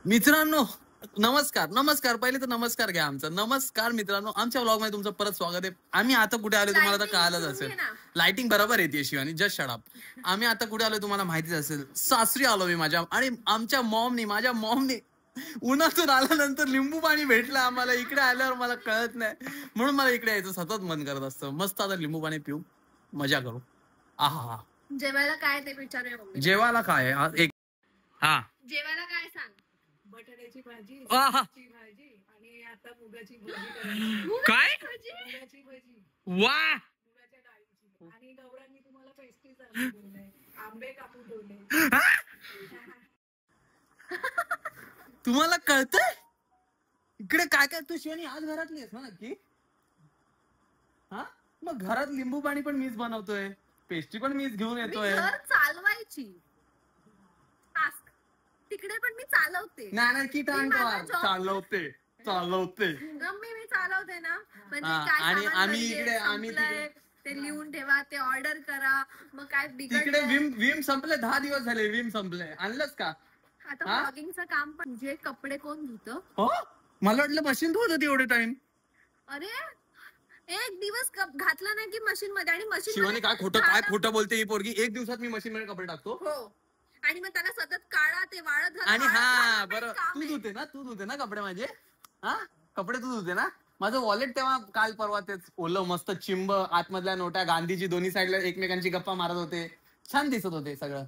मित्रांनो नमस्कार नमस्कार. पहिले तर नमस्कार घ्या आमचा. नमस्कार मित्रांनो, आमच्या व्लॉग मध्ये तुमचं परत स्वागत आहे. आम्ही आता कुठे आलो तुम्हाला तर कळालंच असेल. लाइटिंग बरोबर येते शिवानी, जस्ट शट अप. आम्ही आता कुठे आलो तुम्हाला माहितीच असेल. सासरी आलो मी माझ्या, आणि आमच्या माझ्या मॉमनी उन्हातून आल्यानंतर लिंबू पाणी भेटलं आम्हाला. इकडे आल्यावर मला कळत नाही, म्हणून मला इकडे यायचं सतत मन करत असतं. मस्त आता लिंबू पाणी पिऊ, मजा करू. आहा. जेवायला काय ते विचारूया. जेवायला काय एक हा जेवायला काय सांग. बटाट्याची भाजी, आहा. भाजी आणि आता मुगाची भाजी. काय मुगाची भाजी, वा. मुगाच्या डाळीची. आणि गौरांनी तुम्हाला पेस्ट्रीज आणले, आंबे कापून ठेवले. तुम्हाला कळतंय इकडे काय काय. तू शिवानी आज घरातली आहेस ना नक्की? हा, मग घरात लिंबू पाणी पण मीच बनवतोय, पेस्ट्री पण मीच घेऊन येतोय. घर चालवायची टास्क तिकडे पण मी चालवते. नाही की चालवते मी चालवते ना. म्हणजे आणि आम्ही इकडे आम्ही ते लिहून ठेवा, ते ऑर्डर करा, मग काय तिकडे विम संपले. 10 दिवस झाले विम संपले. आणलंच का? आता ब्लॉगिंगचं काम पण. जे कपडे कोण धुतं? हो, मला वाटलं मशीन धुत होती एवढे टाइम. अरे एक दिवस घातला नाही की मशीन मध्ये. आणि मशीन शिवानी काय खोटं बोलते ही पोरगी. एक दिवसात मी मशीन मध्ये कपडे टाकतो. हो, आणि मग त्याला सतत काढा, ते वाळत घाला. आणि हा बरं, तू धुते ना कपडे माझे. हा, कपडे तू धुते ना. माझं वॉलेट तेव्हा काल परवा तेच ओलं मस्त चिंब, आतमधल्या नोट्या, गांधीजी दोन्ही साईडला एकमेकांची गप्पा मारत होते. छान दिसत होते सगळं.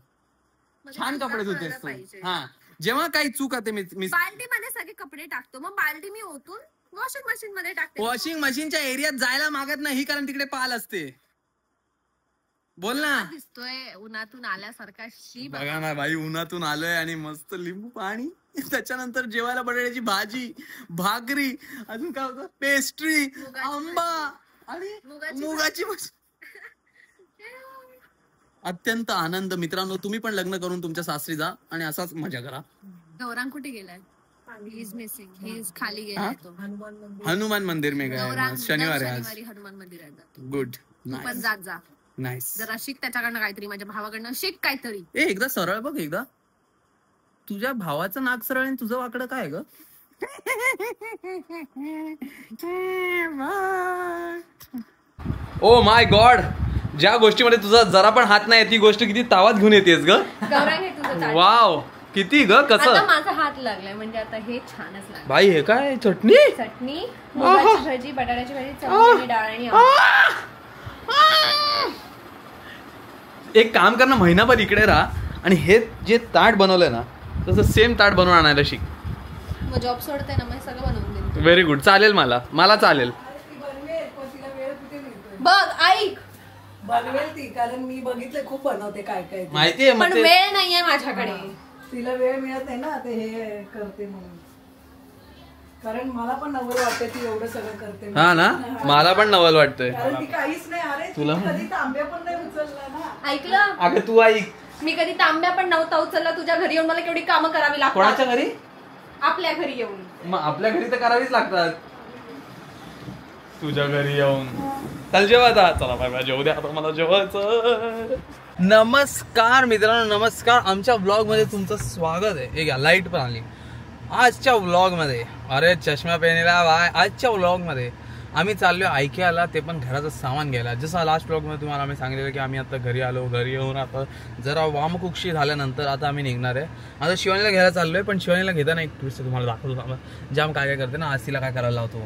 छान कपडे धुतेस तू. हा, जेव्हा काही चूक होते मी बाल्टीमध्ये सगळे कपडे टाकतो. मग बाल्टी मी ओतून वॉशिंग मशीन मध्ये टाकते. वॉशिंग मशीनच्या एरियात जायला मागत नाही, कारण तिकडे पाल असते. बोल ना. दिसतोय उन्हातून आल्यासारखा. बघा ना बाई, उन्हातून आलोय आणि मस्त लिंबू पाणी, त्याच्यानंतर जेवायला बटाट्याची भाजी, भाकरी, अजून काय होतं, पेस्ट्री, आंबा आणि मुगाची भाजी. अत्यंत आनंद. मित्रांनो, तुम्ही पण लग्न करून तुमच्या सासरी जा आणि असाच मजा करा. गौरांग कुठे गेलाय? He is missing. He is खाली गेलाय तो. हनुमान मंदिर में गया. शनिवार आहे आज. हनुमान मंदिरात जातो. गुड. पण जात जा. नाईस. जरा शिक त्याच्याकडनं काहीतरी, माझ्या भावाकडनं शिक काहीतरी. एकदा सरळ बघ. एकदा तुझ्या भावाचं नाक सरळ आणि तुझं वाकडं काय ग? ओ माय गॉड, ज्या गोष्टीमध्ये तुझा जरा पण हात नाही ती गोष्ट किती तावात घेऊन येतेस ग. वाव, किती ग. कसं माझा हात लागलाय म्हणजे आता हे छानच लागलं. बाई हे काय? चटणी मुगाची भाजी, बटाट्याची भाजी, चवळी डाळ आणि एक काम कर ना, महिनाभर इकडे राहा आणि हे जे ताट बनवलंय ना तसं सेम ताट बनवून आणायला शिक. मग जॉब सोडते ना, मग सगळं बनवून देईन. Very good. चालेल, मला चालेल. बघ ऐक, बनवेल ती, कारण मी बघितलं खूप बनवते काय काय. माहितीये, पण वेळ नाहीये माझ्याकडे. तिला वेळ मिळत नाही ना, ते हे करते म्हणून. कारण मला पण नवल वाटते ती एवढं सगळं करते. हा ना, मला पण नवल वाटतंय. कारण ती काहीच नाही. अरे तुला कधी तांब्या पण नाही उचलला ना. ऐकलं? अगं तू ऐक, मी कधी तांब्या पण नव्हता उचलला. तुझ्या घरी येऊन मला केवढी कामं करावी लागतात. कोणाच्या घरी? आपल्या घरी येऊन. मग आपल्या घरी तर करावीच लागतात. तुझ्या घरी येऊन चल जेवा आता. चला बाय, जेवू द्या आता, मला जेवायचं. नमस्कार मित्रांनो, नमस्कार. आमच्या ब्लॉग मध्ये तुमचं स्वागत आहे. एक लाईट पण आली आजच्या व्लॉग मध्ये. अरे चष्मा पेनेला बाय. आजच्या व्लॉग मध्ये आम्ही चाललोय IKEAला, ते पण घराचं सामान घ्यायला. जसं लास्ट व्लॉग मध्ये तुम्हाला आम्ही सांगितलेलं की आम्ही आता घरी आलो. घरी येऊन आता जरा वामकुक्षी झाल्यानंतर आता आम्ही निघणार आहे. आता शिवानीला घ्यायला चाललोय, पण शिवानीला घेताना एक ट्विस्ट तुम्हाला दाखवतो. जाम काय काय करते ना. आज तिला काय करायला लावतो,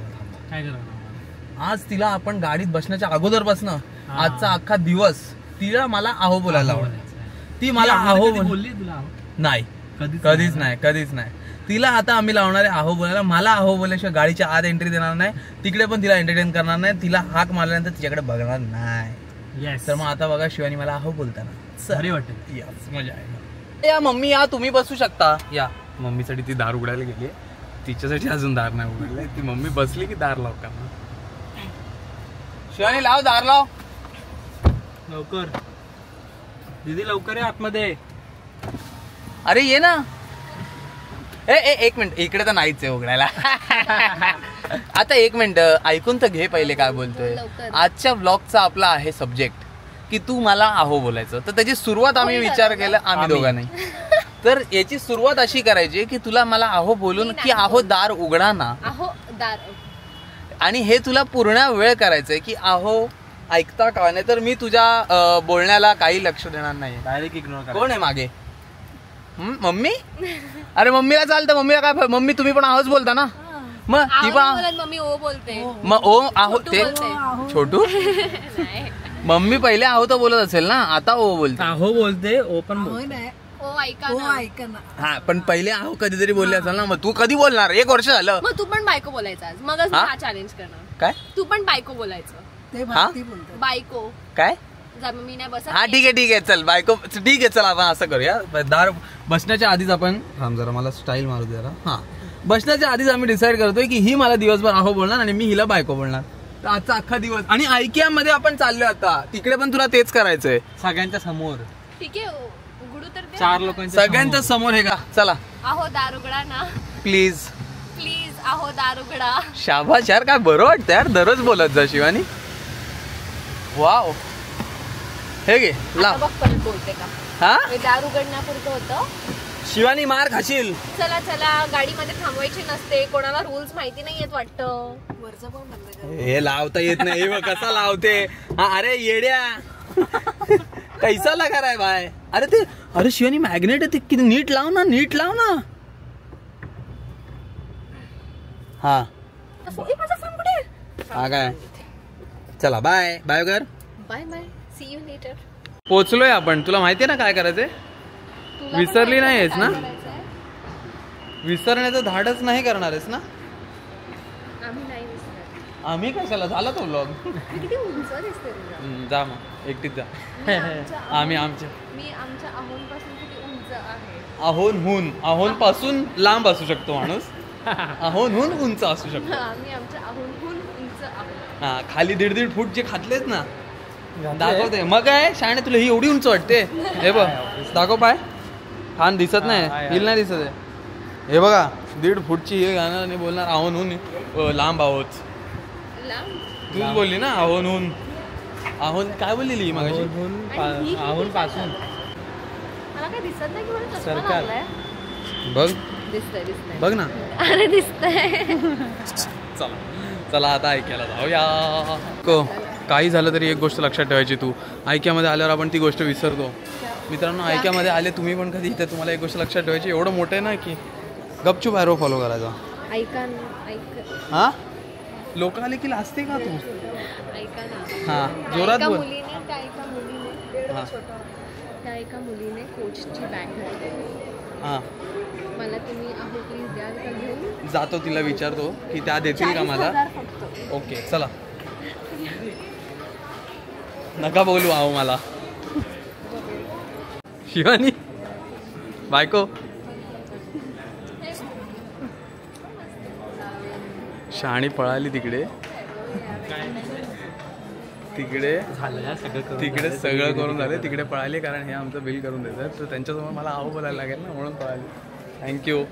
काय करायला. आज तिला आपण गाडीत बसण्याच्या अगोदरपासून आजचा अख्खा दिवस तिला मला आहो बोलायला लावणार. ती मला आहो बोलली तुला? नाही, कधीच नाही. तिला आता आम्ही लावणार आहे आहो बोलायला. मला आहो बोलल्याशिवाय गाडीच्या आत एंट्री देणार नाही. तिकडे पण तिला एंटरटेन करणार नाही. तिला हाक मारल्यानंतर तिच्याकडे बघणार नाही. तर मग आता बघा शिवानी मला आहो बोलताना भारी वाटत. याच मजा आहे. या मम्मी, या तुम्ही बसू शकता. या मम्मीसाठी ती दार उघडायला गेली. तिच्यासाठी अजून दार नाही उघडलंय. ती मम्मी बसली की दार लाव का. शिवानी लाव, दार लाव लवकर. दीदी लवकर आहे आतमध्ये. अरे ये ना. एक मिनिट, इकडे तर नाहीच आहे उघडायला. आता एक मिनिट ऐकून तर घे पहिले काय बोलतोय. आजच्या ब्लॉगचा आपला आहे सब्जेक्ट की तू मला आहो बोलायचं. तर त्याची सुरुवात आम्ही विचार केला आम्ही दोघांनी. तर याची सुरुवात अशी करायची की तुला मला आहो बोलून की आहो दार उघडा ना, आहो दार, आणि हे तुला पूर्ण वेळ करायचंय की आहो ऐकता का, नाही तर मी तुझ्या बोलण्याला काही लक्ष देणार नाही. डायरेक्ट इग्नोर कोण आहे मागे? मम्मी? अरे मम्मीला चालतं, मम्मीला काय, मम्मी तुम्ही पण आहोच बोलता ना, मग ती पण मम्मी ओ बोलते. मग ओ आहो ते छोटू मम्मी पहिले आहो तर बोलत असेल ना, आता ओ बोलते. आहो बोलते, ओ पण होय नाही ओ ऐका हो ना. ऐका ना. हा पण पहिले आहो कधीतरी बोलले असेल ना, मग तू कधी बोलणार? 1 वर्ष झालं. मग तू पण बायको बोलायचा आज, मगच हा? हा चॅलेंज करणार. काय तू पण बायको बोलायचं. ते भक्ती बोलतात. बायको काय? जा मग मी नाही बसत. हा ठीक आहे चल बायको, ठीक आहे चल आपण असं करूया. दार बसण्याच्या आधीच आपण थांब जरा, मला स्टाईल मारू दे जरा. हा बसण्याच्या आधीच आम्ही डिसाईड करतोय की ही मला दिवसभर आहो बोलणार आणि मी हिला बायको बोलणार. तर आजचा अख्खा दिवस, आणि IKEA मध्ये आपण चाललोय आता, तिकडे पण तुला तेच करायचंय सगळ्यांच्या समोर, ठीक आहे उघडू तर दे. 4 लोकांच्या सगळ्यांच्या समोर. हे का चला आहो दार उघडा ना प्लीज. प्लीज. आहो दार उघडा. शाबाश यार, काय बरं वाटतं यार दररोज बोलत जा शिवानी. वाव हे घे लाव. आता बघ परत बोलते का. हा हे दार उघडण्यापुरतं होतं. शिवानी मार खाशील. चला चला, गाडीमध्ये थांबवायची नसते, कोणाला रूल्स माहिती नाहीयेत वाटतं. वरचं पण बंद कर. हे लावता येत नाही, हे बघ कसा लावते. हा अरे येड्या कैसा लगा राय भाई. अरे ते, अरे शिवानी मॅग्नेट आहे ते, किती नीट लाव ना, नीट लाव ना. हा ए, माझा फोन कुठे? हा काय, चला बाय बाय कर. Bye bye, see you later. पोचलोय आपण. तुला माहितीये ना काय करायचंय? विसरली नाहीयेस ना? विसरण्याचं धाडच नाही करणार आहेस ना? आम्ही नाही विसरत. आम्ही कशाला, झाला तो व्लॉग. मी किती उंच दिसते तुला. जा मग एकटीच जा. आम्ही आमच्या मी आमच्या आहोंपासून किती उंच आहे. आहोन पासून लांब असू शकतो माणूस, आहोनहून उंच असू शकतो. आम्ही आमच्या आहोंहून उंच आहोत. हा खाली 1.5 फूट जे खातलेत ना, दाखवते. मग काय शाणे, तुला ही एवढी उंच वाटते? हे बघ दाखव पाय. खान दिसत नाही, हिल नाही दिसत आहे. हे बघा 1.5 फूटची हे गाणं आणि बोलणार आहोनहून लांब आहोत. लांब. तूच बोलली ना आहोनहून. आहोन काय बोललेली मग? आहोन पासून मला काय दिसत नाही की मला चष्मा सरकार. लागलाय. बघ दिसतंय दिसतंय. बघ ना. अरे दिसतंय. चला चला आता ऐकायला जाऊया. काही झालं तरी एक गोष्ट लक्षात ठेवायची, तू IKEA मध्ये आल्यावर आपण ती गोष्ट विसरतो. मित्रांनो IKEA मध्ये आले तुम्ही पण कधी, इथे तुम्हाला एक गोष्ट लक्षात ठेवायची, एवढं मोठं आहे ना की गपचूप ॲरो फॉलो करायचा. ऐका ना, ऐक. हा लोक आले की लाजते का तू? ऐका ना. हा जोरात त्या बोल. मुलीने हा त्या एका मुलीने कोचची बॅग घातली. हा मला तुम्ही आहो प्लीज द्याल का घेऊन? जातो तिला विचारतो की त्या देतील का मला. 40,000 फक्त. ओके चला. नका बोलू आहो मला. शिवानी बायको. शहाणी पळाली तिकडे तिकडे सगळं करून झाले, तिकडे पळाली कारण हे आमचं बिल करून देतात. तर त्यांच्यासमोर मला आहो बोलायला लागेल ना, म्हणून पळाली. थँक्यू.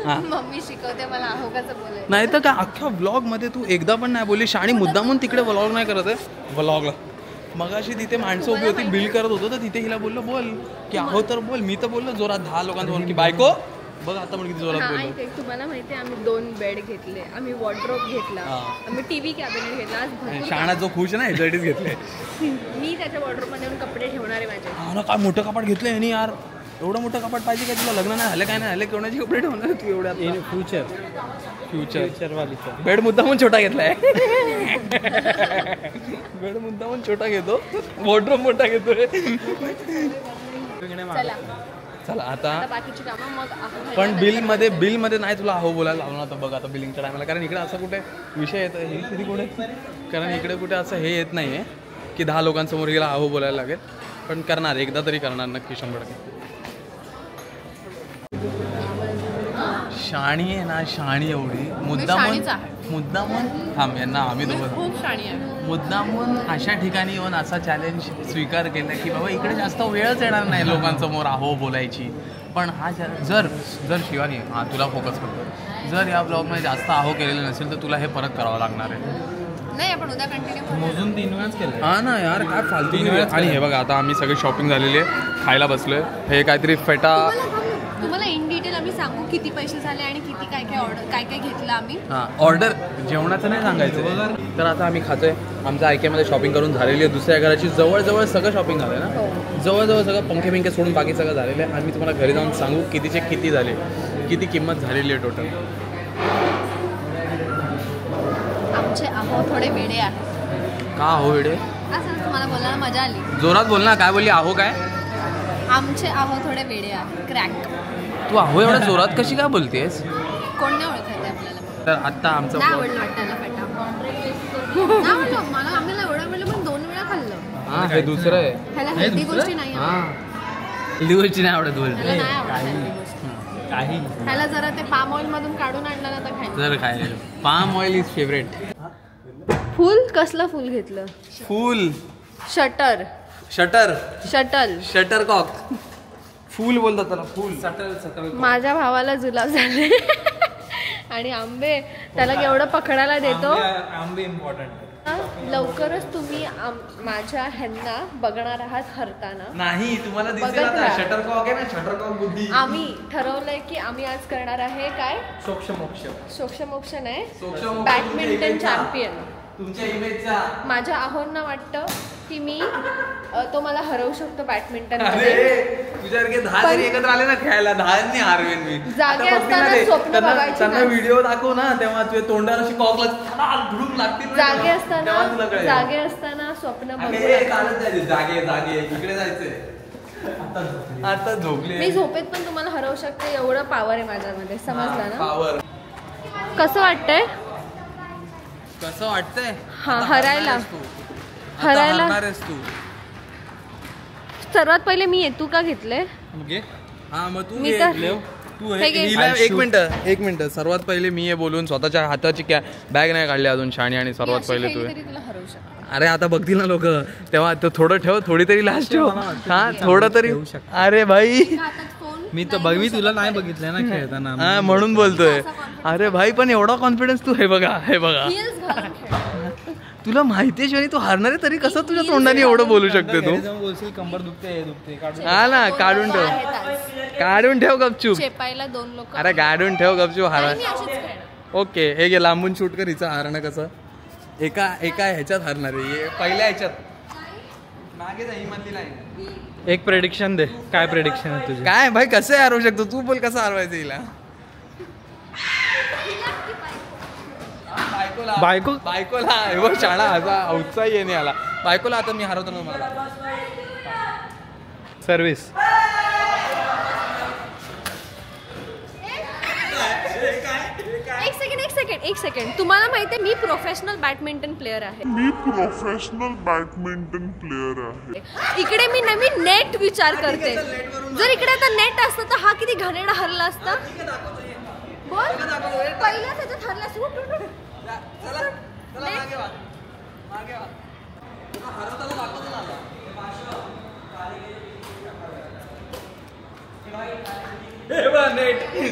हा मम्मी शिकवते मला आहो कसं बोलायचं. नाही तर काय, अख्ख्या व्लॉग मध्ये तू एकदा पण नाही बोलली. शाणी मुद्दामून तिकडे व्लॉग नाही करत आहे. व्लॉगला मगाशी तिथे माणसं उभी होती, बिल करत होतो, तर तिथे हिला बोललो बोल की आहो तर बोल. मी तर बोललो जोरात 10 लोकांसमोर की बायको बघ आता पण किती जोरात हा, बोललो. ऐक, तुम्हाला माहिती आहे आम्ही 2 बेड घेतले, आम्ही वॉर्डरोब घेतला, हा. आम्ही टीव्ही कॅबिनेट घेतला. आज भरपूर शाणा जो खुश आहे ना ह्याच्यासाठीच घेतले. मी त्याच्या वॉर्डरोब मध्ये येऊन कपडे ठेवणार आहे माझे. हा ना, काय मोठं कपाट घेतलंय यांनी यार. एवढं मोठं कपाट पाहिजे का तुला? लग्न नाही झालं काय नाही झालं, कोणाचे कपडे ठेवणार तू एवढ्या? इन फ्युचर फ्युचरवालीचा बेड मुद्दामून छोटा घेतलाय. बेड मुद्दामून छोटा घेतो, वॉर्डरोब मोठा घेतोय. चला चला आता बाकीची कामं मग आहो. पण बिल मध्ये नाही तुला आहो बोलायला लावणार. तर बघ आता बिलिंगच्या टायमाला, कारण इकडे असं कुठे विषय येतं हे किती कुठे, कारण इकडे कुठे असं हे येत नाहीये की 10 लोकांसमोर गेला आहो बोलायला लागेल. पण करणार, एकदा तरी करणार नक्की 100%. शाणी आहे ना, शाणी एवढी मुद्दामून थांब यांना आम्ही दोघं खूप शाणी आहे. मुद्दामून अशा ठिकाणी येऊन असा चॅलेंज स्वीकार केला की बाबा इकडे जास्त वेळच येणार नाही लोकांसमोर आहो बोलायची. पण हा जर शिवानी, हा तुला फोकस करतो, जर या ब्लॉगमध्ये जास्त आहो केलेलं नसेल तर तुला हे परत करावं लागणार आहे. नाही आपण उद्या कंटिन्यू मोजून 3 वेळाच केलं. हा ना यार काय फालतू. 3 वेळाच आणि हे बघा आता आम्ही सगळी शॉपिंग झालेली आहे, खायला बसलोय. हे काहीतरी फेटा. तुम्हाला इन डिटेल आम्ही सांगू किती पैसे झाले आणि किती काय काय ऑर्डर काय काय घेतलं आम्ही. हां ऑर्डर जेवणाचं नाही सांगायचं. तर आता आम्ही खातोय. आमच्या आयकेमध्ये शॉपिंग करून झालेली आहे. दुसऱ्या घराची जवळजवळ सगळं शॉपिंग झालं ना. जवळजवळ सगळं पंखे बिंखे सोडून बाकी सगळं झालेलं आहे. आणि मी तुम्हाला घरी जाऊन सांगू कितीचे किती झाले, किती किंमत झालेली आहे टोटल. आमचे आहो थोडे वेडे आहे. का हो वेडे? असं तुम्हाला बोलायला मजा आली. जोरात बोल ना. काय बोलली? आहो काय? आमचे आहो थोडे वेडे आहे. क्रॅक. तू आहो एवढ्या जोरात कशी काय बोलतेस? कोण नाही ओळखायचं आपल्याला. तर आत्ता आमचा नाही आवडलं वाटायला फेटा. नाही आवडलं मला. आम्हाला एवढं आवडलं पण 2 वेळा खाल्लं. हां हे दुसरं आहे. ह्याला हेल्दी गोष्टी नाही आवडत. हां लिव्हरची नाही आवडत बोल. ह्याला नाही आवडत healthy गोष्टी. काही ह्याला जरा ते पाम ऑइल मधून काढून आणलं ना तर खायचं. जर काय पाम ऑइल इज फेवरेट. फुल कसलं फुल घेतलं? फूल. शटर. शटर. शटल. शटरकॉक. फूल बोलतात त्याला. फूल. माझ्या भावाला जुलाब झाले आणि आंबे त्याला केवढं पकडायला देतो. आंबे इम्पॉर्टंट. लवकरच तुम्ही माझ्या ह्यांना बघणार आहात हरताना. नाही तुम्हाला दिसेल बघत आता. राहा. शटरकॉक आहे ना. शटरकॉक बुद्धी. आम्ही ठरवलंय की आम्ही आज करणार आहे काय सोक्षमोक्ष. सोक्षमोक्ष नाही सोक्षमोक्ष बॅडमिंटन चॅम्पियन. तुमच्या इमेजचा. माझ्या आहोंना वाटतं की मी तो मला हरवू शकतो बॅडमिंटन अरे मध्ये. तुझ्यासारखे 10 जरी एकत्र आले ना खेळायला 10 हारवेन मी. जागे आता बघतील ना असताना ते. स्वप्न बघायची त्यांना ना. व्हिडिओ दाखव ना तेव्हा तुझ्या तोंडाला अशी कॉक धुडूक लागतील ना जागे तेव्हा. असताना तेव्हा तुला कळेल. जागे असताना स्वप्न बघू अरे, नका. कालच जायचे. जागे जागे इकडे जायचंय. आता झोपले. मी झोपेत पण तुम्हाला हरवू शकते एवढं पावर आहे माझ्यामध्ये. समजलं ना? पावर. कसं वाटतंय? कसं वाटतंय? हा, आता हरायला. हारणारेस तू. आता हरायला. हारणारेस तू. सर्वात पहिले मी तू का घेतले? हा मग तू मी घे. तर- लेव. तू हे घे. हिला एक मिनिट सर्वात पहिले मी हे बोलून स्वतःच्या हाताची बॅग नाही काढली अजून शाणी आणि सर्वात पहिले तू तरी तुला हरवू शकते. अरे आता बघतील ना लोक तेव्हा तो थोडं ठेव. थोडी तरी लास्ट ठेव. हा थोडं तरी. अरे भाई हातात फोन मी तर बघ मी तुला नाही बघितलंय ना खेळताना. हा म्हणून बोलतोय. अरे भाई पण एवढा कॉन्फिडन्स तू. हे बघा हे बघा. heels घालून खेळ. तुला माहितीये शिवानी तू हारणार आहे तरी कसं तुझ्या तोंडाने एवढं बोलू शकते तू? घरी जाऊन बोलशील कंबर दुखते हे दुखते काढून. हा ना काढून ठेव. आहेत आज. काढून ठेव गपचूप. चेपायला 2 लोक. अरे काढून ठेव गपचूप. हारा. मी अशीच खेळणार. ओके हे घे लांबून शूट कर. हिचं हारणं कसं एका ह्याच्यात हारणार आहे. पहिल्या ह्याच्यात मागे जा. ही मधली लाईन. एक प्रेडिक्शन दे. काय प्रेडिक्शन आहे तुझे? काय भाई कसं हरवू शकतो तू? बोल कसं हरवायचं हिला? बायकोला हे बघ शाळा असा उत्साही आहे नाही आला. बायकोला आता मी हरवतो ना मला. सर्व्हिस. एक सेकंड. तुम्हाला माहिती आहे मी प्रोफेशनल बॅडमिंटन प्लेअर आहे. इकडे मी नवीन नेट विचार करते. जर इकडे आता नेट असतं तर हा किती घाणेरडा हरला असता. बोल पहिल्या त्याच्यात हरला असतो.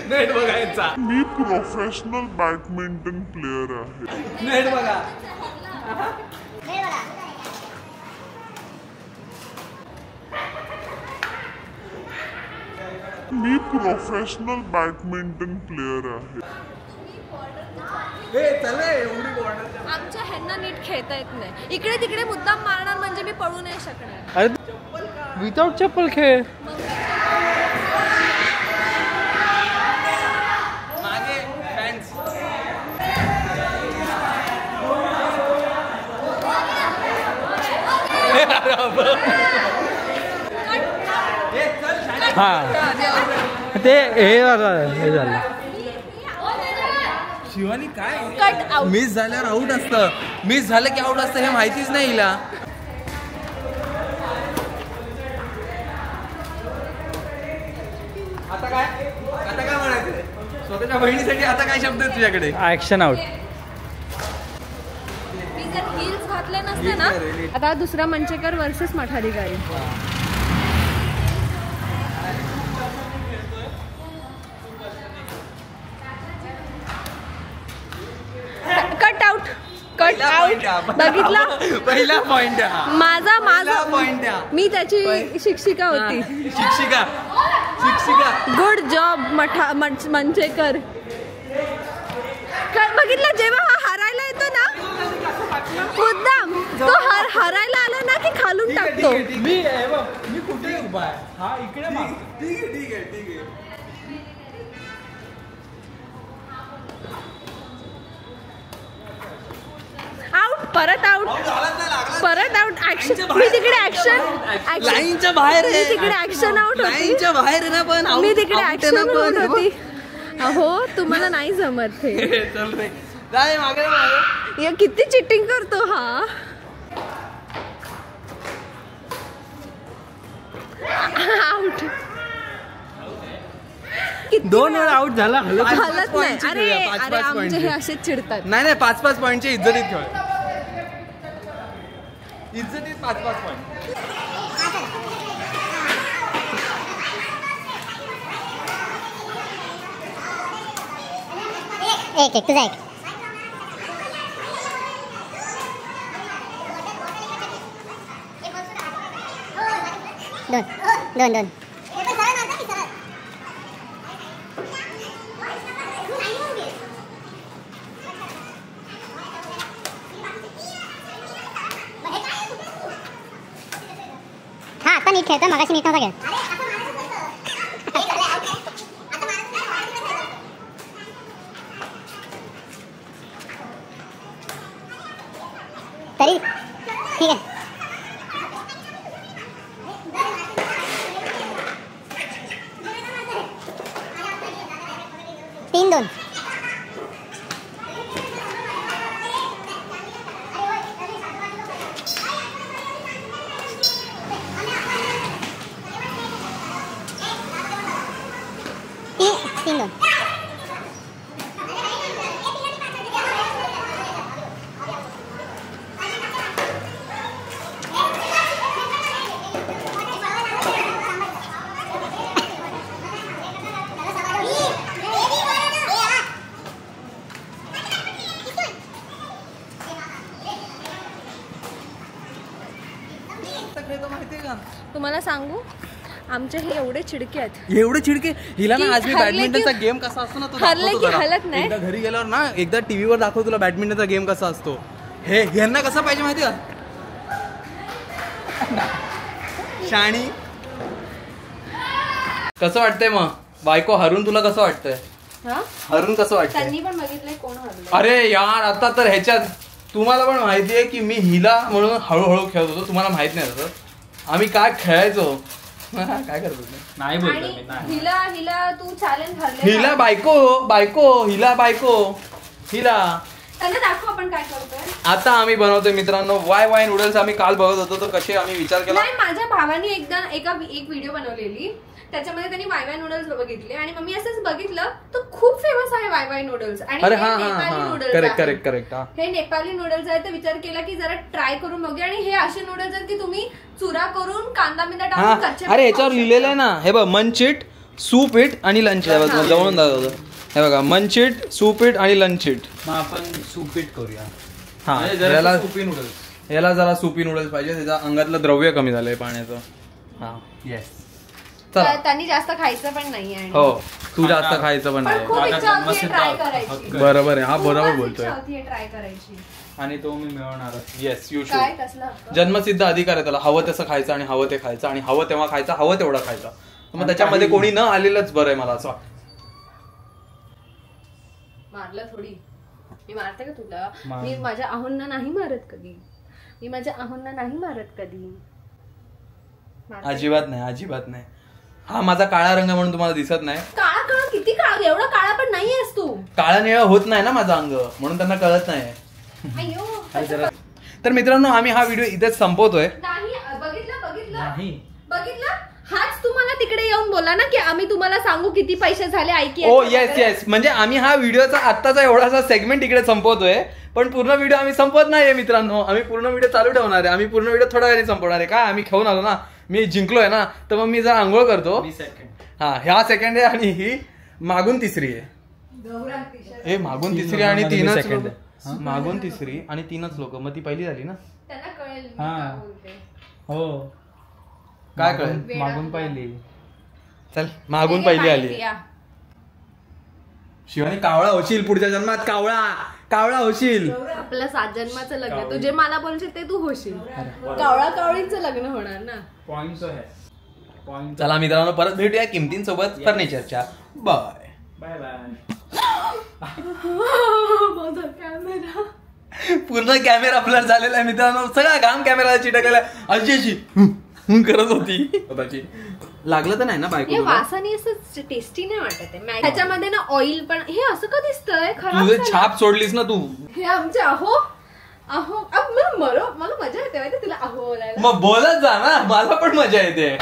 नेट बघायचा. मी प्रोफेशनल बॅडमिंटन प्लेअर आहे. नेट बघा. मी प्रोफेशनल बॅडमिंटन प्लेअर आहे. आमच्या ह्यांना नीट खेळता येत नाही. इकडे तिकडे मुद्दाम मारणार म्हणजे मी पळू नाही शकणार. अरे विदाउट चप्पल खेळ. मागे फॅन्स. हा ते हे झालं. शिवानी काय कट आउट. मिस झाल्यावर आऊट असतं. मिस झालं की आऊट असतं हे माहितीच नाही हिला. आता काय म्हणायचं? स्वतःच्या बहिणीसाठी आता काय शब्द आहेत तुझ्याकडे? Action out. मी जर हिल्स घातले नसते ना. आता दुसरा Manchekar versus Mathadhikari. Cut out. Cut out. बघितला पहिला पॉइंट माझा पॉइंट. मी त्याची शिक्षिका होती. शिक्षिका गुड जॉब मंचेकर. बघितलं जेव्हा हा हरायला येतो ना मुद्दाम तो हरायला आला ना की खालून टाकतो. मी कुठे उभा आहे हा इकडे ठीक आहे. आउट. परत आउट. ऍक्शन. मी तिकडे ऍक्शन लाईनच्या बाहेर मी तिकडे ऍक्शन आउट होती. लाईनच्या बाहेर ना पण मी तिकडे ऍक्शन आउट होती. हो तुम्हाला नाही जमत हे. चल रे जाय मागे. किती चिटिंग करतो हा. आउट. 2 वेळा आउट झाला. हलत नाही. अरे आमचे हे असेच चिडतात. नाही 5-5 पॉईंटचे इज्जतीत खेळ. इज्जतीत 5-5 पॉईंट. एक तुझा एक. दोन. हा आता नीट खेळतो मगाशी नीट नव्हता खेळ. तरी ठीक आहे. 3-2. तुम्हाला सांगू आमचे हे एवढे चिडके आहेत. एवढे चिडके हिला ना. की आज मी हरले बॅडमिंटनचा की- गेम कसा असतो ना तो हरले दाखवतो की जरा. हलत नाही. एकदा घरी गेल्यावर ना एकदा टीव्हीवर दाखव तुला बॅडमिंटनचा गेम कसा असतो. हे ह्यांना कसा पाहिजे माहिती का शाणी. कसं वाटतंय मग बायको हरून तुला कसं वाटतंय. हरून कसं वाटतंय. त्यांनी पण बघितलंय कोण हरलं. अरे यार आता तर ह्याच्यात तुम्हाला पण माहिती आहे की मी हिला म्हणून हळूहळू खेळत होतो. तुम्हाला माहित नाही तसं आम्ही काय खेळायचो. काय करत होतो नाही बोलतो मी. आणि नाही हिला तू चॅलेंज हरले. हिला बायको हिला त्यांना दाखव आपण काय करतोय. आता आम्ही बनवतोय मित्रांनो वाय नूडल्स. आम्ही काल बघत होतो तर कसे आम्ही विचार केला. नाही माझ्या भावाने एकदा एक व्हिडिओ बनवलेली त्याच्यामध्ये त्यांनी वाय नूडल्स बघितले आणि मग मी असंच बघितलं तो खूप फेमस आहे वाय नूडल्स. आणि अरे हे हा नेपाली हा नूडल्स करेक्ट आहेत. हे नेपाली नूडल्स आहेत तर विचार केला की जरा ट्राय करून बघूया. आणि हे असे नूडल्स आहेत की तुम्ही चुरा करून कांदा बिंदा हा टाकून कच्चे अरे याच्यावर लिहिलेलं आहे ना. हे बघ मंचिट सूप इट आणि लंच. जवळून दाखवतो. हे बघा मंचिट सूप इट आणि लंच इट. मग आपण सुपीट करूया. हा याला सुपी नूडल्स. याला जरा सुपी नूडल्स पाहिजे. त्याच्या अंगातलं द्रव्य कमी झालंय पाण्याचं. हा येस. चला त्यांनी जास्त खायचं पण नाही आहे. हो तू जास्त खायचं पण पण नाही. खूप इच्छा होती मस्त ट्राय हक्क. करायची. बरोबर आहे. हा बरोबर खूपच बोलतोय. इच्छा होती ट्राय करायची. आणि तो मी मिळवणार. येस यू काय शुड. कसला हक्क? जन्मसिद्ध अधिकार आहे त्याला. हवं तसं खायचं आणि हवं ते खायचं आणि हवं तेव्हा खायचं हवं तेवढं खायचं. मग त्याच्यामध्ये कोणी न आलेलंच बरं आहे मला असं वाटतं. मारलं थोडी. मी मारते का तुला. मार. मी माझ्या आहोंना नाही मारत कधी. अजिबात नाही. हा माझा काळा रंग म्हणून तुम्हाला दिसत नाही. काळा काळा किती काळा. एवढा काळा पण नाहीयेस तू. काळा निळा होत नाही ना माझा अंग म्हणून त्यांना कळत नाही. अय्यो. तर मित्रांनो आम्ही हा व्हिडिओ इथेच संपवतोय. नाही बघितलं नाही. बघितलं. हाच तुम्हाला तिकडे येऊन बोला ना की आम्ही तुम्हाला सांगू किती पैसे झाले ऐकी. ओ येस म्हणजे आम्ही हा व्हिडिओचा आत्ताचा एवढासा सेगमेंट इकडे संपवतोय. पण पूर्ण व्हिडिओ आम्ही संपवत नाहीये मित्रांनो. आम्ही पूर्ण व्हिडिओ चालू ठेवणार आहे. आम्ही पूर्ण व्हिडिओ थोड्या वेळाने संपवणार आहे. काय आम्ही खेळून आलो ना. मी जिंकलोय ना तर मग मी जरा आंघोळ करतो. हा ह्या सेकंड आहे आणि ही मागून तिसरी आहे. हे मागून तिसरी आणि तीनच मागून तिसरी आणि 3च लोक, मग ती पहिली झाली ना. त्यांना कळेल मी हा. काय बोलते. हो काय कळेल? मागून पहिली. चल मागून पहिली आली. या. शिवानी कावळा होशील पुढच्या जन्मात, कावळा होशील. आपलं 7 जन्माचं लग्न, तू जे मला बोलशील ते तू होशील. कावळा कावळींचं लग्न होणार ना. पॉइंट आहे. पॉइंट. चला मित्रांनो, परत भेटूया किमतींसोबत फर्निचरच्या. Bye bye bye. माझा कॅमेरा. पूर्ण कॅमेरा ब्लर झालेला आहे मित्रांनो, सगळा घाम कॅमेरा चिटकलेला आहे. अशी करत होती. लागलं तर नाही ना हे बायको? वासाने असं टेस्टी नाही वाटत आहे. ह्याच्यामध्ये ना ऑइल पण, हे असं का दिसतंय खराब तुझे झालं. छाप सोडलीस ना तू. हे आमचे अहो अहो अब मला मजा येते माहिती तुला अहो बोलायला. मग बोलत जा ना, मला पण मजा येते.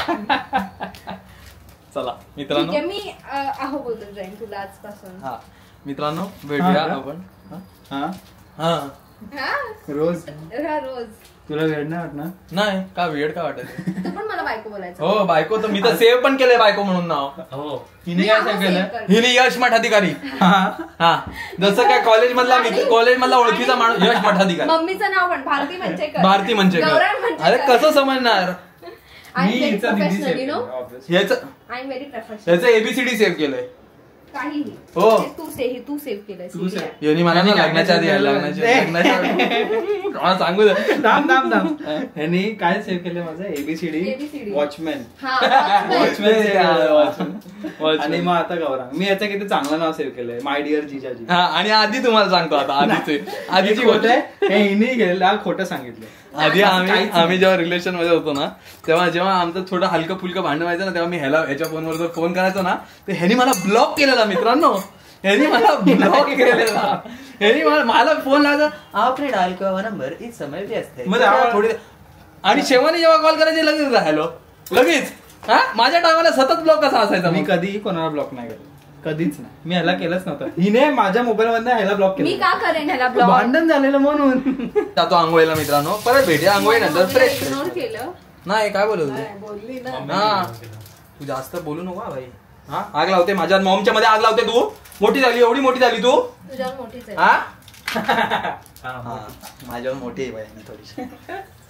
चला मित्रांनो, ठीक आहे, मी अहो बोलत जाईन तुला आजपासून. हा मित्रांनो भेटूया हा. आपण. हा हा हा रोज रोज. तुला वेळ नाही वाटणार? नाही का वेळ का वाटत? तू पण मला बायको बोलायचं. हो बायको तर मी तर सेव्ह पण केलंय बायको म्हणून नाव. हो. मी हिने काय अहो save save केलं? करते. हिने यश मठाधिकारी. हा जसं काय कॉलेजमधला ओळखीचा माणूस यश मठाधिकारी. मम्मीचं नाव पण भारती मंचेकर. भारती मंचेकर. गौरव मंचेकर. अरे कसं समजणार? आय एम व्हेरी हिचा दीदी प्रोफेशनल, save यू नो. केलं, obviously. याचं आय एम व्हेरी प्रोफेशनल. याचं एबीसीडी सेव्ह केलंय. काहीही. हो. ते तू सेव्ह केलंय. तू save. यांनी मला ना लग्नाच्या आधी मला सांगू दे. थांब. ह्यांनी काय सेव्ह केलं माझं? ABCD ABCD. वॉचमॅन. हा. आणि मग आता गौरा. मी याचं किती चांगलं नाव सेव्ह केलंय, माय डिअर जिजाजी. हा आणि आधी तुम्हाला सांगतो आता आधीची खोट गोष्ट आहे. हे हिने गेला खोटं सांगितलं. आधी आम्ही जेव्हा रिलेशन मध्ये होतो ना, तेव्हा जेव्हा आमचं थोडं हलकं फुलकं भांडण व्हायचं ना, तेव्हा मी ह्याच्या फोनवर जर फोन करायचो ना, तर ह्यानी मला ब्लॉक केलेला मित्रांनो. ह्यानी मला ब्लॉक केलेला. ह्यानी मला फोन लावायचा, आपने डायल किया नंबर इस समय व्यस्त है. मग आवाज- थोडी आणि शेवानी जेव्हा कॉल करायचे लगेच हॅलो लगेच. हा माझ्या टायमाला सतत ब्लॉक कसा असायचा? मी कधीही कोणाला ब्लॉक नाही केलं, कधीच नाही. मी ह्याला केलंच नव्हतं. हिने माझ्या मोबाईल मधनं ह्याला ब्लॉक मी केलं. का करेन ह्याला ब्लॉक? भांडण झालेलं म्हणून. जातो आंघोळीला मित्रांनो, परत भेटूया आंघोळीनंतर. फ्रेश इग्नोर केलं. नाही काय बोलत होते? बोलली ना. हा तू जास्त बोलू नको हा भाई. हा आग लावते माझ्या मॉमच्या मध्ये, आग लावते तू. मोठी झाली, एवढी मोठी झाली तू. तुझ्यावर मोठीच आहे. हा माझ्यावर मोठी आहे बाई थोडीशी.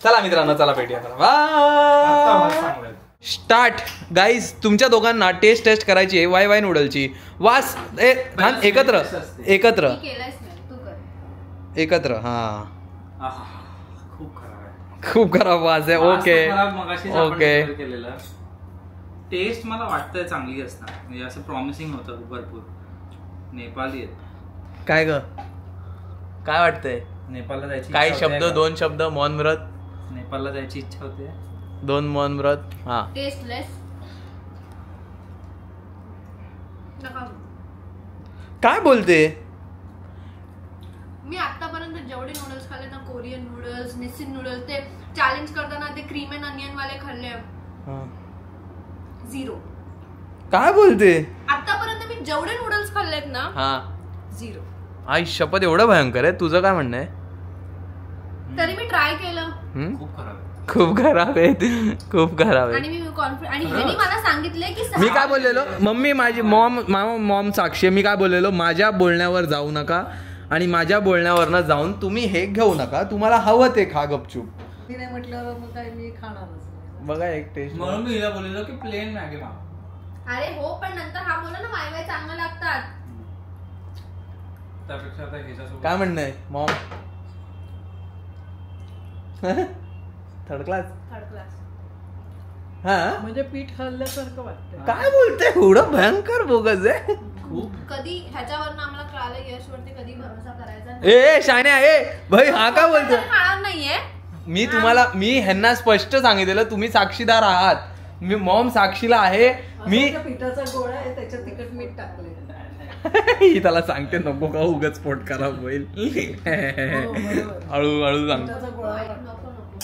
चला मित्रांनो, चला भेटूया. आता आवाज बाय. चांगला आहे. Start guys. तुमच्या दोघांना टेस्ट करायची आहे वाय नूडलची. वास एकत्र एकत्र मी केलंयच नाही, तू कर. एकत्र. हा आहा, खूप खराब आहे. खूप खराब वास आहे. Okay okay. केलेलं टेस्ट मला वाटतंय चांगली असणार, म्हणजे असं प्रॉमिसिंग होतं भरपूर. नेपाली आहेत. काय ग काय वाटतंय? नेपाळला जायची काय इच्छा होते शब्द का? 2 शब्द मौन व्रत. नेपाळला जायची इच्छा होते. 2 मौन व्रत. हा टेस्टलेस. नका. काय बोलते? मी आतापर्यंत जेवढे नूडल्स खाल्ले ना, कोरियन नूडल्स, निसिन नूडल्स, ते चॅलेंज करताना ते क्रीम अँड अनियन वाले खाल्ले, हा. 0. काय बोलते? आतापर्यंत मी जेवढे नूडल्स खाल्लेत ना, हा 0. आई शपथ, एवढं भयंकर आहे. तुझं काय म्हणणं आहे? तरी मी ट्राय केलं हम्म? खूप खराब आहे. खूप खराब आहे, खूप खराब आहे. आणि मी कॉन्फिडंट, आणि ह्यानी मला सांगितले की मी काय बोललेलो? मम्मी माझी मॉम साक्षी आहे. मी काय बोललेलो? माझ्या बोलण्यावर जाऊ नका आणि माझ्या बोलण्यावरनं जाऊन तुम्ही हे घेऊ नका. तुम्हाला हवं ते खा गपचूप. तिने म्हटल्यावर मग काय मी खाणारच नाही. बघा एक टेस्ट. म्हणून मी हिला बोललेलो की प्लेन मॅगी माग. अरे हो, पण नंतर हा बोला ना वाय चांगलं लागतात. त्यापेक्षा आता ह्याच्यासोबत काय म्हणणं आहे Maugham? Third class. Third class. हा म्हणजे पीठ खाल्ल्यासारखं वाटतं. काय बोलते? एवढं भयंकर बोगस आहे. खूप कधी ह्याच्यावरनं आम्हाला कळालं यशवरती कधी भरोसा करायचा नाही. ए शान्या, ए भाई हा काय बोलतो? तर खाणार नाहीये. मी ह्यांना स्पष्ट सांगितलेलं तुम्ही साक्षीदार आहात. मी मॉम साक्षीला आहे. मी असं पिठाचा गोळा आहे, त्याच्यात तिखट मीठ टाकले. ही त्याला सांगते नको का उगाच पोट खराब होईल. हो, बरोबर. हळूहळू सांग. पिठाचा गोळा नको नको नको.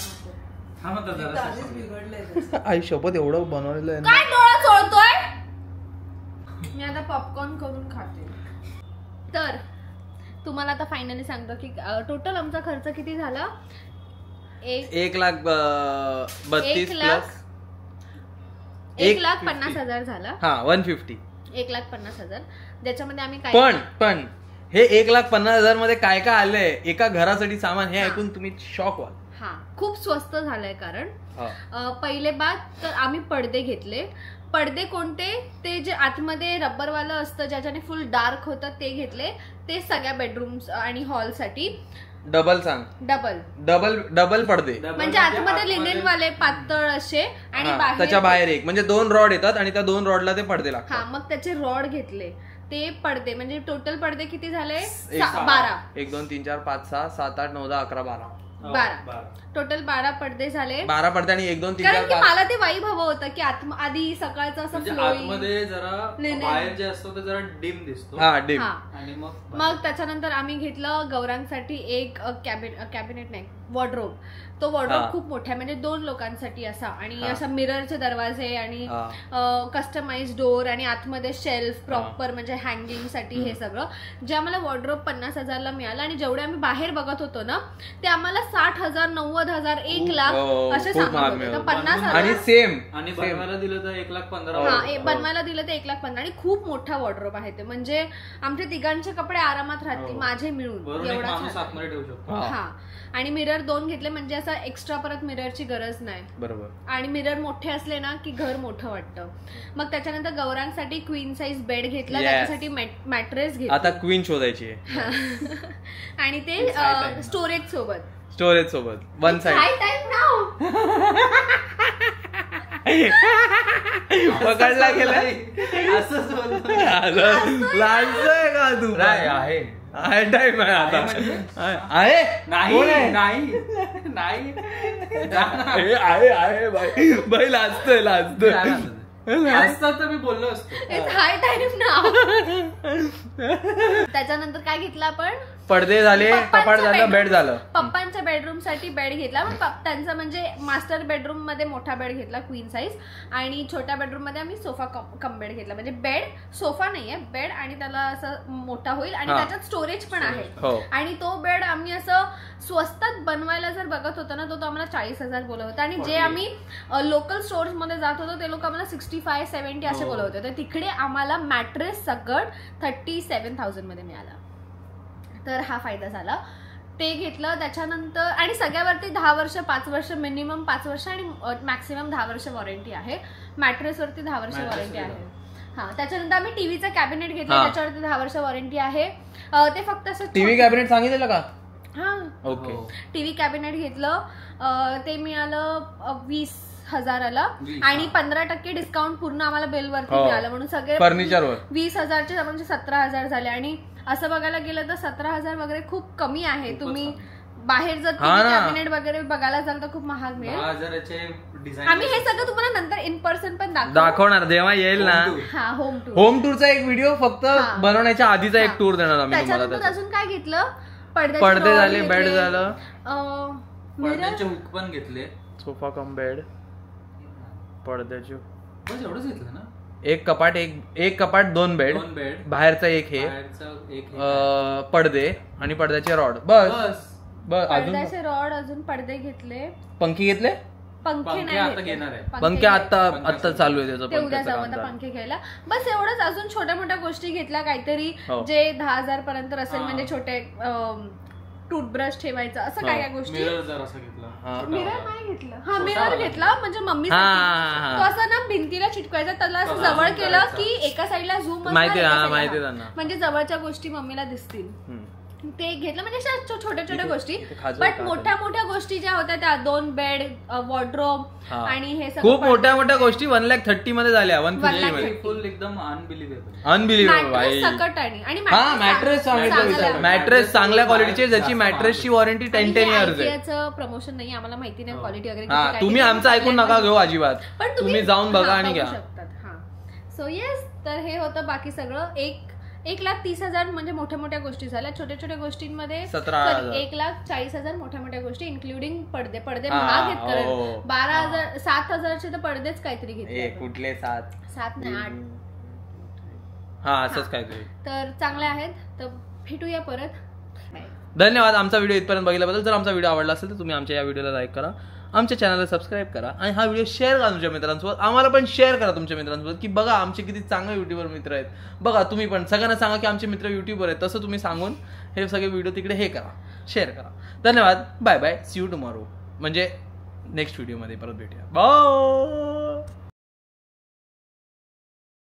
हा म्हणतात ते तर जरा आधीच बिघडलंय. आई शपथ, एवढं बनवलेलं आहे ना. काय डोळा चोळतोय? मी आता पॉपकॉर्न करून खाते. तर तुम्हाला आता फायनली सांगतो की टोटल आमचा खर्च किती झाला. 1,32,000 प्लस 1,50,000 झाला. हा 150. 1,50,000. ज्याच्यामध्ये आम्ही काय पण हे 1,50,000 मध्ये काय काय आलंय एका घरासाठी सामान, हे ऐकून तुम्ही शॉक व्हाल. हा, खूप स्वस्त झालंय. कारण पहिले बात तर आम्ही पडदे घेतले. पडदे कोणते, ते जे आतमध्ये रब्बरवालं असतं ज्याच्याने फुल डार्क होतं ते घेतले. ते सगळ्या बेडरूम्स आणि हॉल साठी. डबल सांग. डबल पडदे म्हणजे आतमध्ये लिनेन वाले पातळ असे आणि त्याच्या बाहेर एक म्हणजे 2 रॉड येतात आणि त्या 2 रॉडला ते पडदे लागतात. हा, मग त्याचे रॉड घेतले. ते पडदे म्हणजे टोटल पडदे किती झाले? 12. 1 2 3 4 5 6 7 8 9 10 11 12 टोटल 12 पडदे झाले. 12 पडदे आणि 1 2 3 कारण की मला ते वाईब हवं होतं की आधी सकाळचं असं आतमध्ये जरा बाहेर जे असतो ते जरा डिम दिसतो. हा, डिम. आणि मग त्याच्यानंतर आम्ही घेतलं गौरांसाठी एक कॅबिनेट नाही, वॉर्डरोब. तो वॉर्डरोब खूप मोठा आहे, म्हणजे 2 लोकांसाठी असा. आणि असा मिररचे दरवाजे आणि कस्टमाइज डोर आणि आतमध्ये शेल्फ प्रॉपर म्हणजे हँगिंग साठी. हे सगळं जे आम्हाला वॉर्डरोब 50,000ला मिळालं. आणि जेवढे आम्ही बाहेर बघत होतो ना ते आम्हाला 60,000 90,000 1,00,000 असे सांगत होते. 50,000 आणि सेम आणि बनवायला दिलं तर 1,15,000. हा, बनवायला दिलं तर 1,15,000. आणि खूप मोठा वॉर्डरोब आहे ते, म्हणजे आमच्या तिघांचे कपडे आरामात राहतील माझे मिळून एवढा. हा, आणि मिरर 2 घेतले म्हणजे असं एक्स्ट्रा परत मिररची गरज नाही. बरोबर. आणि मिरर मोठे असले ना की घर मोठं वाटतं. मग त्याच्यानंतर गौरांसाठी क्वीन साईज बेड घेतला. त्याच्यासाठी मॅट्रेस घेतला. आता क्वीन शोधायची आहे. आणि ते स्टोरेज सोबत 1 साइड. पकडला गेला असंच लाजतोय का तू? आहे टाइम आहे आता. आहे आहे बाई लाजतोय तर मी बोललो असतो. हाय टाइम ना. त्याच्यानंतर काय घेतलं आपण? पडदे झाले, कपाट झालं, बेड झालं. पप्पांच्या बेडरूम साठी बेड घेतला. त्यांचा म्हणजे मास्टर बेडरूम मध्ये मोठा बेड घेतला क्वीन साईज. आणि छोट्या बेडरूम मध्ये आम्ही सोफा कम बेड घेतला. म्हणजे बेड सोफा नाहीये, बेड आणि त्याला असं मोठा होईल आणि त्याच्यात स्टोरेज पण आहे. आणि तो बेड आम्ही असं स्वस्तात बनवायला जर बघत होतो ना तो आम्हाला 40,000 बोलत होता. आणि जे आम्ही लोकल स्टोर्स मध्ये जात होतो ते लोक आम्हाला 65-70 असे बोलत होते. तर तिकडे आम्हाला मॅट्रेस सगळं 37,000 मध्ये मिळाला. तर हा फायदा झाला. ते घेतलं. त्याच्यानंतर आणि सगळ्यावरती 10 वर्ष 5 वर्ष मिनिमम 5 वर्ष आणि मॅक्सिमम 10 वर्ष वॉरंटी आहे. मॅट्रेस वरती 10 वर्ष वॉरंटी आहे. हा, त्याच्यानंतर आम्ही टीव्हीचा कॅबिनेट घेतला. त्याच्यावरती 10 वर्ष वॉरंटी आहे. ते फक्त असं टीव्ही कॅबिनेट सांगितलं का? हा, ओके. टीव्ही कॅबिनेट घेतलं. ते मिळालं 20,000ला. आणि 15% डिस्काउंट पूर्ण आम्हाला बिल वरती मिळालं. म्हणून सगळे फर्निचरवर 20,000चे म्हणजे 17,000 झाले. आणि असं बघायला गेलं तर 17,000 वगैरे खूप कमी आहे. तुम्ही बाहेर जर कॅबिनेट वगैरे बघायला जाल तर खूप महाग मिळेल. आम्ही हे सगळं तुम्हाला नंतर इन पर्सन पण दाखवणार जेव्हा येईल ना. हा, होम टूरचा एक व्हिडिओ फक्त बनवण्याच्या आधीचा एक टूर देणार आम्ही. त्याच्यानंतर अजून काय घेतलं? पडदे झाले, बेड झालं, पडद्याचे हुक पण घेतले. सोफा कम बेड, पडद्याचे बस एवढंच घेतलं ना. एक कपाट 2 बेड, बाहेरचा एक हे पडदे आणि पडद्याचे रॉड. बस पडद्याचे रॉड अजून पडदे घेतले. पंखे घेतले. पंखे नाही, पंखे आता चालू आहे त्याचं. ते उद्या जाऊ आता पंखे घ्यायला. बस एवढंच. अजून छोट्या मोठ्या गोष्टी घेतल्या काहीतरी जे 10,000 पर्यंत असेल. म्हणजे छोटे टूथब्रश ठेवायचं असं काय काय गोष्टी. मिरर नाही घेतलं. हा, मिरर घेतला म्हणजे मम्मी तो असं ना भिंतीला चिटकवायचा. त्याला असं जवळ केलं की एका साईडला झूम म्हणजे जवळच्या गोष्टी मम्मीला दिसतील. ते घेतलं. म्हणजे छोट्या गोष्टी. बट मोठ्या गोष्टी ज्या होत्या त्या 2 बेड, वॉर्डरोब आणि हे सगळं खूप मोठ्या गोष्टी 1,30,000 मध्ये झाल्या. 150 मध्ये फुल एकदम अनबिलिव्हेबल सकट. आणि मॅट्रेस चांगल्या क्वालिटीचे ज्याची मॅट्रेसची वॉरंटी 10 इयर्स आहे. याचं प्रमोशन नाही, आम्हाला माहिती नाही क्वालिटी वगैरे. तुम्ही आमचं ऐकून नका घेऊ अजिबात. पण तुम्ही जाऊन बघा आणि घ्या. सो येस, तर हे होतं. बाकी सगळं 1,30,000 म्हणजे मोठ्या गोष्टी झाल्या. छोट्या गोष्टींमध्ये 1,40,000 मोठ्या गोष्टी इन्क्लुडिंग पडदे महाग आहेत. कारण 12,000 7,000चे तर पडदेच काहीतरी घेतले. कुठले 7 नाही 8. हा, असंच काहीतरी. तर चांगले आहेत. तर भेटूया परत. धन्यवाद आमचा व्हिडिओ इथपर्यंत बघितल्याबद्दल. जर आमचा व्हिडिओ आवडला असेल तर तुम्ही आमच्या या व्हिडिओला लाईक करा आमच्या चॅनलला सबस्क्राईब करा आणि हा व्हिडिओ शेअर करा तुमच्या मित्रांसोबत. आम्हाला पण शेअर करा तुमच्या मित्रांसोबत की बघा आमचे किती चांगले युट्यूबर मित्र आहेत. बघा तुम्ही पण सगळ्यांना सांगा की आमचे मित्र युट्यूबर आहेत. तसं तुम्ही सांगून हे सगळे व्हिडिओ तिकडे हे करा, शेअर करा. धन्यवाद. Bye bye. See you tomorrow. म्हणजे नेक्स्ट व्हिडिओमध्ये परत भेटूया. बाय.